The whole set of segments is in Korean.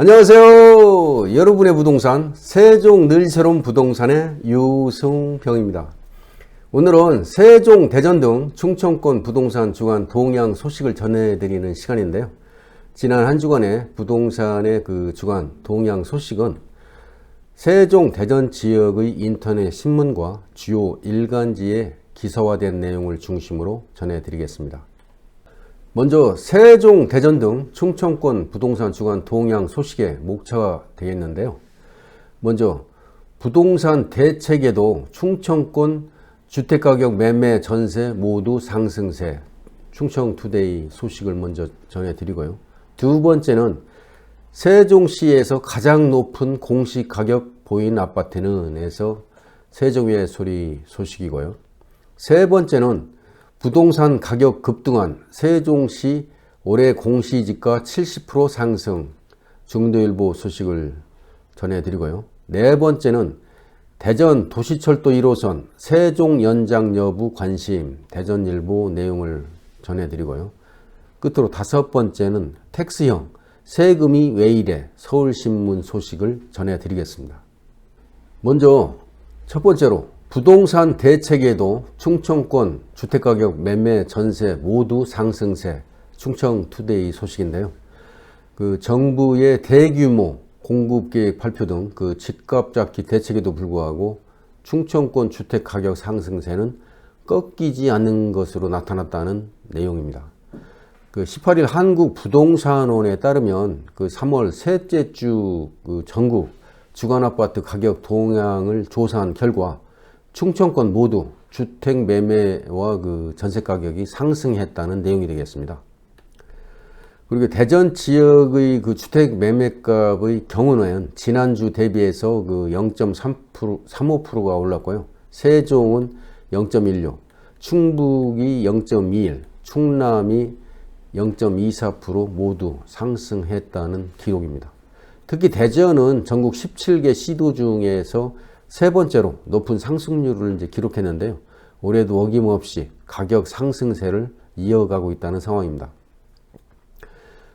안녕하세요. 여러분의 부동산 세종 늘 새로운 부동산의 유승병입니다. 오늘은 세종, 대전 등 충청권 부동산 주간 동향 소식을 전해드리는 시간인데요. 지난 한 주간의 부동산의 주간 동향 소식은 세종, 대전 지역의 인터넷 신문과 주요 일간지에 기사화된 내용을 중심으로 전해드리겠습니다. 먼저 세종, 대전 등 충청권 부동산 주간 동향 소식에 목차가 되겠는데요. 먼저 부동산 대책에도 충청권 주택가격 매매 전세 모두 상승세, 충청투데이 소식을 먼저 전해드리고요. 두 번째는 세종시에서 가장 높은 공시가격 보인 아파트는 에서 세종의 소리 소식이고요. 세 번째는 부동산 가격 급등한 세종시 올해 공시지가 70% 상승, 중도일보 소식을 전해드리고요. 네 번째는 대전 도시철도 1호선 세종 연장 여부 관심, 대전일보 내용을 전해드리고요. 끝으로 다섯 번째는 텍스형 세금이 왜 이래, 서울신문 소식을 전해드리겠습니다. 먼저 첫 번째로 부동산 대책에도 충청권 주택가격 매매 전세 모두 상승세, 충청투데이 소식인데요. 정부의 대규모 공급계획 발표 등 집값 잡기 대책에도 불구하고 충청권 주택가격 상승세는 꺾이지 않는 것으로 나타났다는 내용입니다. 18일 한국부동산원에 따르면 3월 셋째 주 전국 주간아파트 가격 동향을 조사한 결과 충청권 모두 주택 매매와 전세 가격이 상승했다는 내용이 되겠습니다. 그리고 대전 지역의 주택 매매값의 경우는 지난주 대비해서 0.35%가 올랐고요. 세종은 0.16, 충북이 0.21, 충남이 0.24% 모두 상승했다는 기록입니다. 특히 대전은 전국 17개 시도 중에서 세 번째로 높은 상승률을 기록했는데요. 올해도 어김없이 가격 상승세를 이어가고 있다는 상황입니다.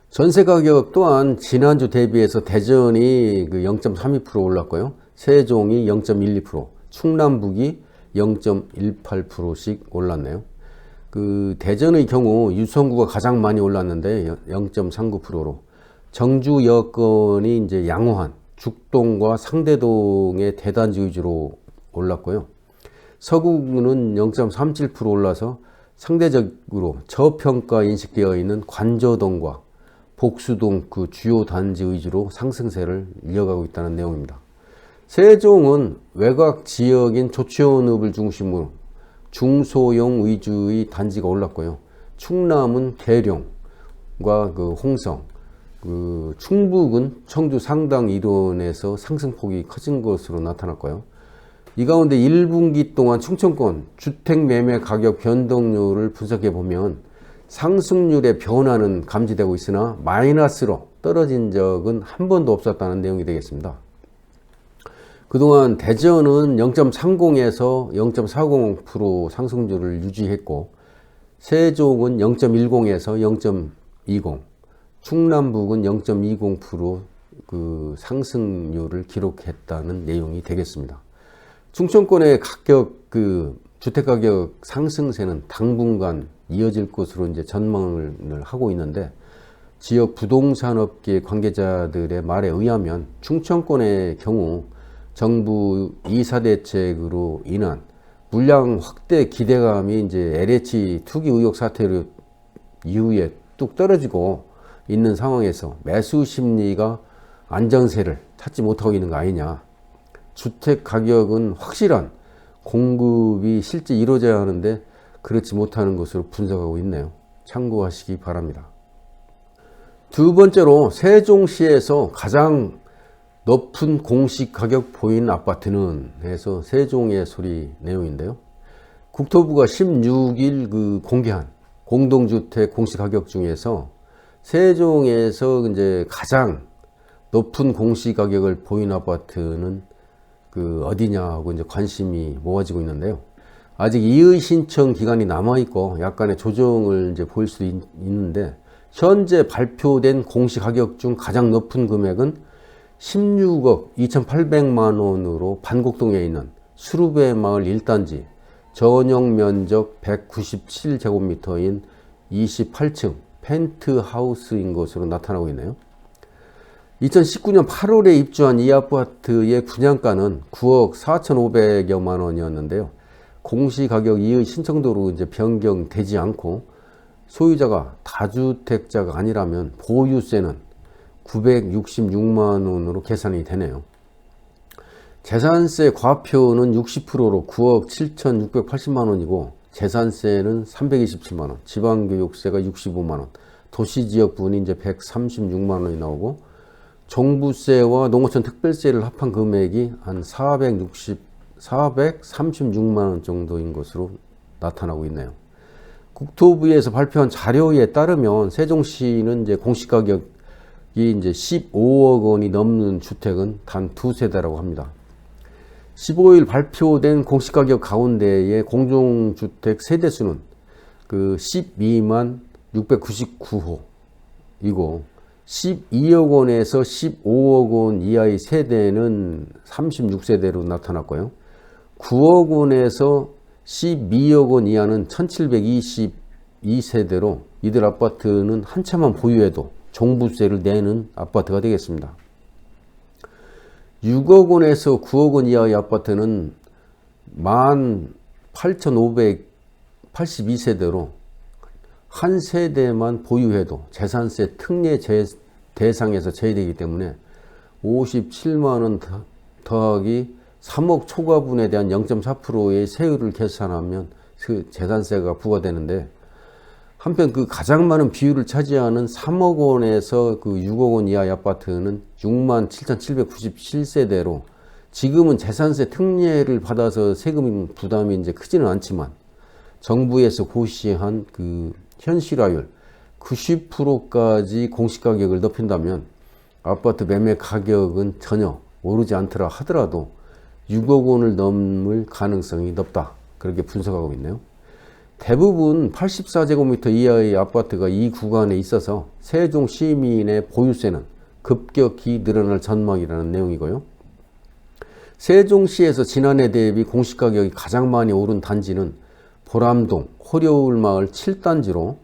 전세 가격 또한 지난주 대비해서 대전이 0.32% 올랐고요. 세종이 0.12%, 충남북이 0.18%씩 올랐네요. 대전의 경우 유성구가 가장 많이 올랐는데 0.39%로, 정주 여건이 양호한 죽동과 상대동의 대단지 위주로 올랐고요. 서구는 0.37% 올라서 상대적으로 저평가 인식되어 있는 관저동과 복수동 주요 단지 위주로 상승세를 이어가고 있다는 내용입니다. 세종은 외곽 지역인 조치원읍을 중심으로 중소형 위주의 단지가 올랐고요. 충남은 계룡과 홍성, 충북은 청주 상당 이론에서 상승폭이 커진 것으로 나타났고요. 이 가운데 1분기 동안 충청권 주택 매매 가격 변동률을 분석해 보면 상승률의 변화는 감지되고 있으나 마이너스로 떨어진 적은 한 번도 없었다는 내용이 되겠습니다. 그동안 대전은 0.30에서 0.40% 상승률을 유지했고, 세종은 0.10에서 0.20, 충남북은 0.20% 상승률을 기록했다는 내용이 되겠습니다. 충청권의 주택가격 상승세는 당분간 이어질 것으로 전망을 하고 있는데, 지역 부동산업계 관계자들의 말에 의하면 충청권의 경우 정부 2사 대책으로 인한 물량 확대 기대감이 LH 투기 의혹 사태 이후에 뚝 떨어지고 있는 상황에서 매수 심리가 안정세를 찾지 못하고 있는 거 아니냐. 주택 가격은 확실한 공급이 실제 이루어져야 하는데 그렇지 못하는 것으로 분석하고 있네요. 참고하시기 바랍니다. 두 번째로 세종시에서 가장 높은 공시가격 보인 아파트는 해서 세종의 소리 내용인데요. 국토부가 16일 공개한 공동주택 공시가격 중에서 세종에서 가장 높은 공시가격을 보인 아파트는 어디냐 하고 관심이 모아지고 있는데요. 아직 이의 신청 기간이 남아있고 약간의 조정을 보일 수도 있는데 현재 발표된 공시가격 중 가장 높은 금액은 16억 2,800만 원으로 반곡동에 있는 수루베 마을 1단지 전용 면적 197제곱미터인 28층 펜트하우스인 것으로 나타나고 있네요. 2019년 8월에 입주한 이 아파트의 분양가는 9억 4,500여만 원이었는데요. 공시가격 이의 신청도로 이제 변경되지 않고 소유자가 다주택자가 아니라면 보유세는 966만 원으로 계산이 되네요. 재산세 과표는 60%로 9억 7,680만 원이고 재산세는 327만 원, 지방교육세가 65만 원, 도시지역 부분이 이제 136만 원이 나오고 종부세와 농어촌 특별세를 합한 금액이 한 436만 원 정도인 것으로 나타나고 있네요. 국토부에서 발표한 자료에 따르면 세종시는 이제 공시가격이 이제 15억 원이 넘는 주택은 단 2세대라고 합니다. 15일 발표된 공시가격 가운데의 공동주택 세대수는 그 12만 699호이고 12억 원에서 15억 원 이하의 세대는 36세대로 나타났고요. 9억 원에서 12억 원 이하는 1722세대로 이들 아파트는 한 채만 보유해도 종부세를 내는 아파트가 되겠습니다. 6억 원에서 9억 원 이하의 아파트는 18,582세대로 한 세대만 보유해도 재산세 특례 대상에서 제외되기 때문에 57만 원 더하기 3억 초과분에 대한 0.4%의 세율을 계산하면 그 재산세가 부과되는데, 한편 그 가장 많은 비율을 차지하는 3억 원에서 그 6억 원 이하의 아파트는 67,797세대로 지금은 재산세 특례를 받아서 세금 부담이 이제 크지는 않지만 정부에서 고시한 그 현실화율 90%까지 공시가격을 높인다면 아파트 매매 가격은 전혀 오르지 않더라 하더라도 6억 원을 넘을 가능성이 높다, 그렇게 분석하고 있네요. 대부분 84제곱미터 이하의 아파트가 이 구간에 있어서 세종 시민의 보유세는 급격히 늘어날 전망이라는 내용이고요. 세종시에서 지난해 대비 공시가격이 가장 많이 오른 단지는 보람동 호려울마을 7단지로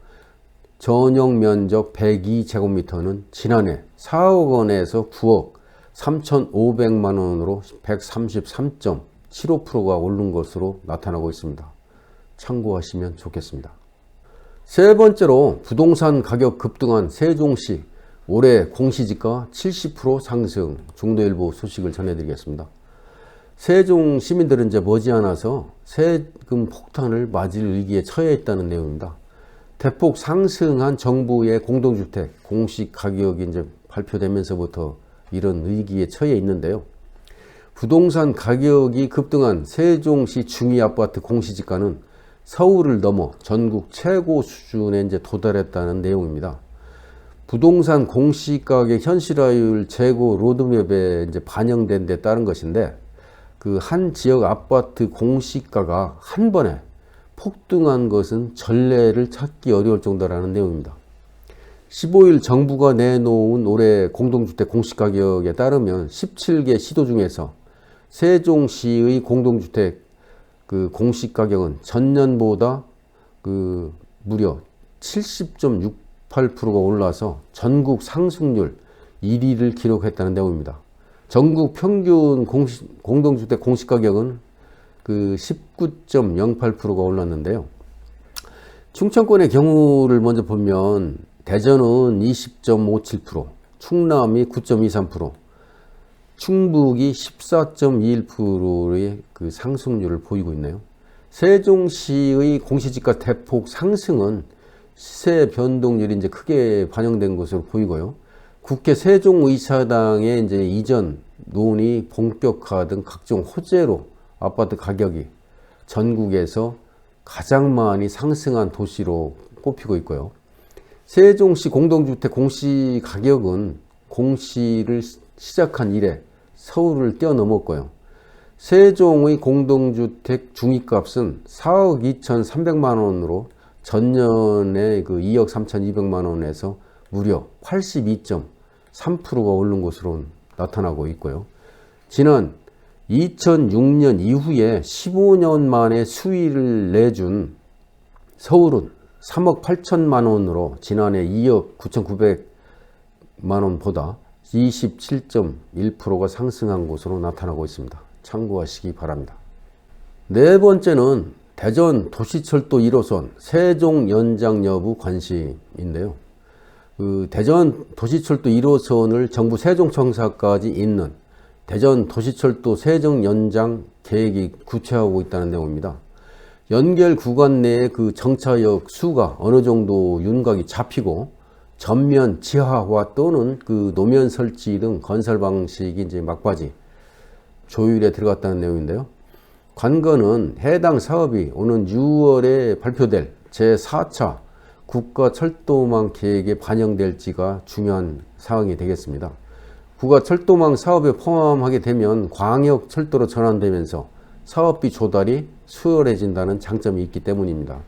전용 면적 102제곱미터는 지난해 4억 원에서 9억 3,500만 원으로 133.75%가 오른 것으로 나타나고 있습니다. 참고하시면 좋겠습니다. 세 번째로 부동산 가격 급등한 세종시 올해 공시지가 70% 상승, 중도일보 소식을 전해드리겠습니다. 세종 시민들은 이제 머지않아서 세금 폭탄을 맞을 위기에 처해 있다는 내용입니다. 대폭 상승한 정부의 공동주택 공시 가격이 이제 발표되면서부터 이런 위기에 처해 있는데요. 부동산 가격이 급등한 세종시 중위 아파트 공시지가는 서울을 넘어 전국 최고 수준에 이제 도달했다는 내용입니다. 부동산 공시가격 현실화율 재고 로드맵에 이제 반영된 데 따른 것인데, 그 한 지역 아파트 공시가가 한 번에 폭등한 것은 전례를 찾기 어려울 정도라는 내용입니다. 15일 정부가 내놓은 올해 공동주택 공시가격에 따르면 17개 시도 중에서 세종시의 공동주택 그 공시가격은 전년보다 그 무려 70.68%가 올라서 전국 상승률 1위를 기록했다는 내용입니다. 전국 평균 공동주택 공시가격은 그 19.08%가 올랐는데요. 충청권의 경우를 먼저 보면 대전은 20.57%, 충남이 9.23%, 충북이 14.21%의 그 상승률을 보이고 있네요. 세종시의 공시지가 대폭 상승은 시세 변동률이 이제 크게 반영된 것으로 보이고요. 국회 세종의사당의 이제 이전 논의 본격화 등 각종 호재로 아파트 가격이 전국에서 가장 많이 상승한 도시로 꼽히고 있고요. 세종시 공동주택 공시 가격은 공시를 시작한 이래 서울을 뛰어넘었고요. 세종의 공동주택 중위값은 4억 2,300만 원으로 전년에 그 2억 3,200만 원에서 무려 82.3%가 오른 것으로 나타나고 있고요. 지난 2006년 이후에 15년 만에 수위를 내준 서울은 3억 8천만 원으로 지난해 2억 9,900만 원보다 27.1%가 상승한 것으로 나타나고 있습니다. 참고하시기 바랍니다. 네 번째는 대전 도시철도 1호선 세종 연장 여부 관심인데요. 대전 도시철도 1호선을 정부 세종청사까지 잇는 대전 도시철도 세종 연장 계획이 구체화하고 있다는 내용입니다. 연결 구간 내의 그 정차역 수가 어느 정도 윤곽이 잡히고 전면 지하화 또는 그 노면 설치 등 건설 방식이 이제 막바지 조율에 들어갔다는 내용인데요. 관건은 해당 사업이 오는 6월에 발표될 제4차 국가철도망 계획에 반영될지가 중요한 사항이 되겠습니다. 국가철도망 사업에 포함하게 되면 광역철도로 전환되면서 사업비 조달이 수월해진다는 장점이 있기 때문입니다.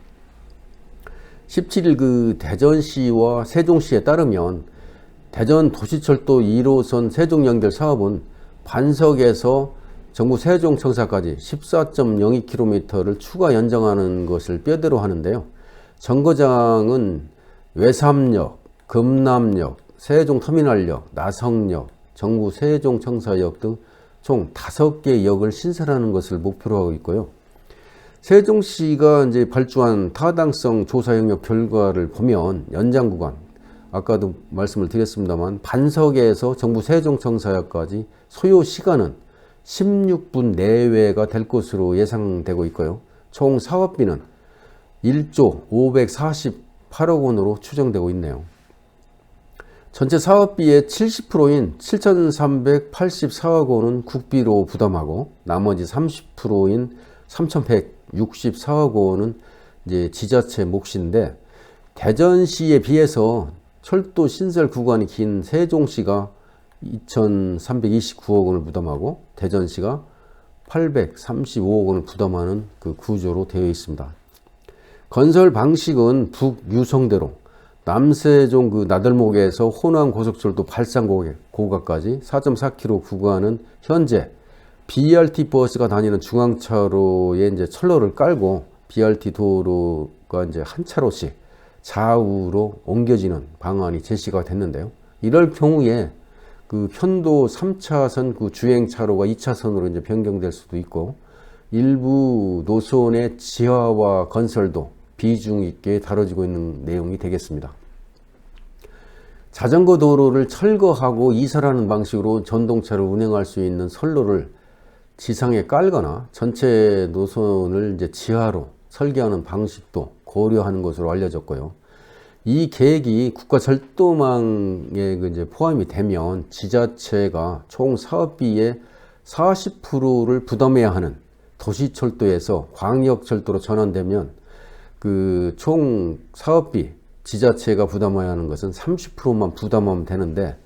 17일 그 대전시와 세종시에 따르면 대전 도시철도 1호선 세종 연결 사업은 반석에서 정부 세종청사까지 14.02km를 추가 연장하는 것을 뼈대로 하는데요. 정거장은 외삼역, 금남역, 세종터미널역, 나성역, 정부 세종청사역 등 총 5개 역을 신설하는 것을 목표로 하고 있고요. 세종시가 이제 발주한 타당성 조사 영역 결과를 보면 연장 구간, 아까도 말씀을 드렸습니다만 반석에서 정부 세종청사역까지 소요 시간은 16분 내외가 될 것으로 예상되고 있고요. 총 사업비는 1조 548억 원으로 추정되고 있네요. 전체 사업비의 70%인 7,384억 원은 국비로 부담하고 나머지 30%인 3,164억 원은 이제 지자체 몫인데 대전시에 비해서 철도 신설 구간이 긴 세종시가 2,329억 원을 부담하고 대전시가 835억 원을 부담하는 그 구조로 되어 있습니다. 건설 방식은 북유성대로 남세종 그 나들목에서 호남 고속철도 발산고가까지 4.4km 구간은 현재 BRT 버스가 다니는 중앙차로에 이제 철로를 깔고 BRT 도로가 이제 한 차로씩 좌우로 옮겨지는 방안이 제시가 됐는데요. 이럴 경우에 그 편도 3차선 그 주행차로가 2차선으로 이제 변경될 수도 있고 일부 노선의 지하화 건설도 비중 있게 다뤄지고 있는 내용이 되겠습니다. 자전거 도로를 철거하고 이설하는 방식으로 전동차를 운행할 수 있는 선로를 지상에 깔거나 전체 노선을 이제 지하로 설계하는 방식도 고려하는 것으로 알려졌고요. 이 계획이 국가철도망에 이제 포함이 되면 지자체가 총 사업비의 40%를 부담해야 하는 도시철도에서 광역철도로 전환되면 그 총 사업비 지자체가 부담해야 하는 것은 30%만 부담하면 되는데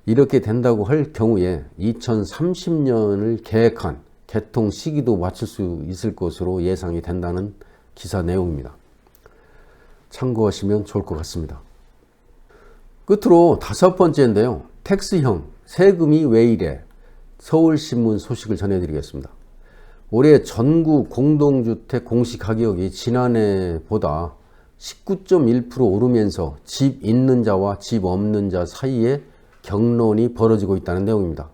이렇게 된다고 할 경우에 2030년을 계획한 개통 시기도 맞출 수 있을 것으로 예상이 된다는 기사 내용입니다. 참고하시면 좋을 것 같습니다. 끝으로 5번째인데요. 텍스형 세금이 왜 이래? 서울신문 소식을 전해드리겠습니다. 올해 전국 공동주택 공시가격이 지난해보다 19.1% 오르면서 집 있는 자와 집 없는 자 사이에 격론이 벌어지고 있다는 내용입니다.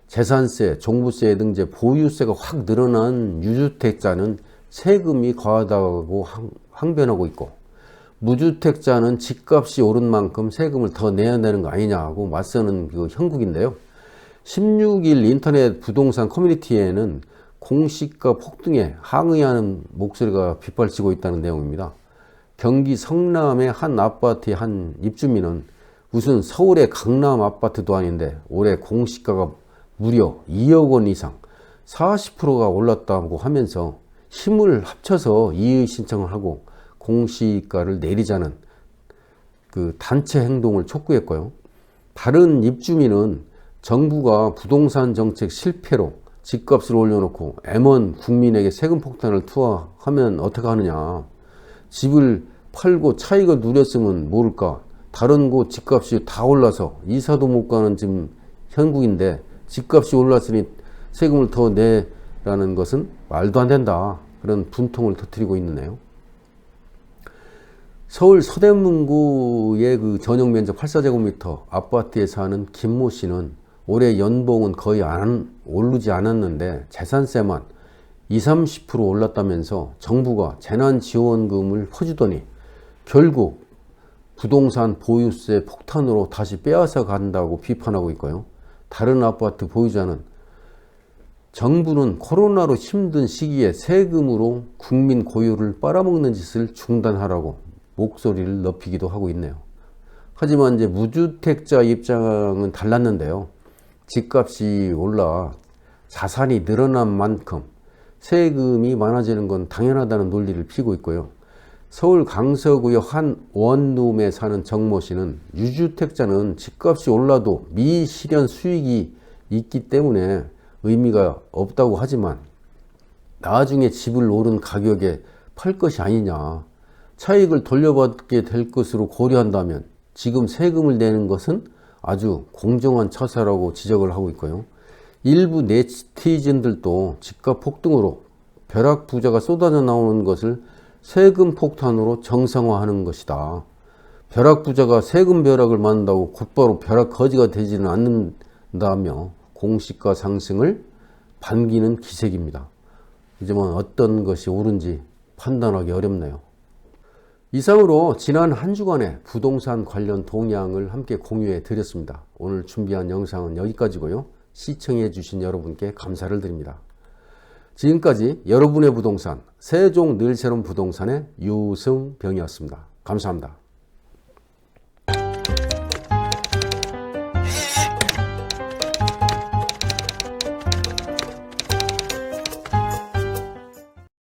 재산세, 종부세 등 이제 보유세가 확 늘어난 유주택자는 세금이 과하다고 항변하고 있고 무주택자는 집값이 오른 만큼 세금을 더 내야 되는 거 아니냐고 맞서는 그 형국인데요. 16일 인터넷 부동산 커뮤니티에는 공시가 폭등에 항의하는 목소리가 빗발치고 있다는 내용입니다. 경기 성남의 한 아파트의 한 입주민은 무슨 서울의 강남 아파트도 아닌데 올해 공시가가 무려 2억 원 이상 40%가 올랐다고 하면서 힘을 합쳐서 이의 신청을 하고 공시가를 내리자는 그 단체 행동을 촉구했고요. 다른 입주민은 정부가 부동산 정책 실패로 집값을 올려놓고 M1 국민에게 세금 폭탄을 투하하면 어떻게 하느냐. 집을 팔고 차익을 누렸으면 모를까. 다른 곳 집값이 다 올라서 이사도 못 가는 지금 형국인데 집값이 올랐으니 세금을 더 내라는 것은 말도 안 된다. 그런 분통을 터뜨리고 있네요. 서울 서대문구의 그 전용 면적 84제곱미터 아파트에 사는 김모 씨는 올해 연봉은 거의 오르지 않았는데 재산세만 20~30% 올랐다면서 정부가 재난지원금을 퍼주더니 결국 부동산 보유세 폭탄으로 다시 빼앗아 간다고 비판하고 있고요. 다른 아파트 보유자는 정부는 코로나로 힘든 시기에 세금으로 국민 고유를 빨아먹는 짓을 중단하라고 목소리를 높이기도 하고 있네요. 하지만 이제 무주택자 입장은 달랐는데요. 집값이 올라 자산이 늘어난 만큼 세금이 많아지는 건 당연하다는 논리를 피고 있고요. 서울 강서구역 한 원룸에 사는 정모 씨는 유주택자는 집값이 올라도 미실현 수익이 있기 때문에 의미가 없다고 하지만 나중에 집을 오른 가격에 팔 것이 아니냐. 차익을 돌려받게 될 것으로 고려한다면 지금 세금을 내는 것은 아주 공정한 처사라고 지적을 하고 있고요. 일부 네티즌들도 집값 폭등으로 벼락부자가 쏟아져 나오는 것을 세금 폭탄으로 정상화하는 것이다. 벼락부자가 세금 벼락을 맞는다고 곧바로 벼락거지가 되지는 않는다며 공시가 상승을 반기는 기색입니다. 하지만 어떤 것이 옳은지 판단하기 어렵네요. 이상으로 지난 한 주간의 부동산 관련 동향을 함께 공유해 드렸습니다. 오늘 준비한 영상은 여기까지고요. 시청해 주신 여러분께 감사를 드립니다. 지금까지 여러분의 부동산 세종 늘새로운 부동산의 유승병이었습니다. 감사합니다.